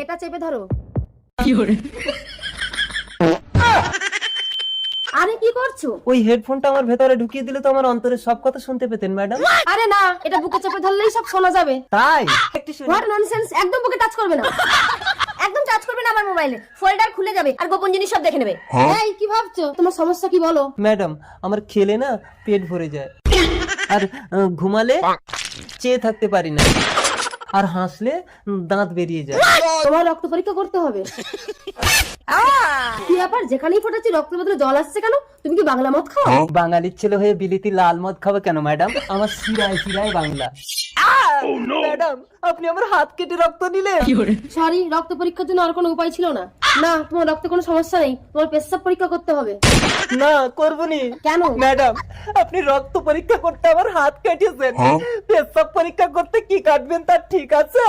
এটা চেপে ধরো। আরে কি করছো? ওই হেডফোনটা আমার ভেতরে ঢুকিয়ে দিলে তো আমার অন্তরের সব কথা শুনতে পেতেন ম্যাডাম। আরে না, এটা বুকে চেপে ধরলেই সব শোনা যাবে। তাই একটু শুনি। What nonsense! একদম বুকে টাচ করবে না, একদম টাচ করবে না আমার মোবাইলে। ফোল্ডার খুলে যাবে আর গোপন জিনিস সব দেখে নেবে। এই কি ভাবছো? তোমার সমস্যা কি বলো? ম্যাডাম আমার খেলে না পেট ভরে যায়, আর ঘুমালে চেয়ে থাকতে পারি না, আর হাসলে দাঁত বেরিয়ে যায়। তোমার রক্ত পরীক্ষা করতে হবে। কি ব্যাপার, যেখানেই ফোটাচ্ছি রক্তের বদলে জল আসছে কেন? তুমি কি বাংলা মদ খাও? বাঙালির ছেলে হয়ে বিলিতি লাল মদ খাবে কেন ম্যাডাম? আমার শিরায় শিরায় বাংলা। ম্যাডাম আপনি আমার হাত কেটে রক্ত নিলেন। সরি, রক্ত পরীক্ষার জন্য আর কোনো উপায় ছিল না। না, তোমার রক্তে কোনো সমস্যা নেই, তোমার পেশাব পরীক্ষা করতে হবে। না করবনি। কেন? ম্যাডাম আপনি রক্ত পরীক্ষা করতে আমার হাত কেটেছেন, পেশাব পরীক্ষা করতে কি কাটবেন তার ঠিক আছে?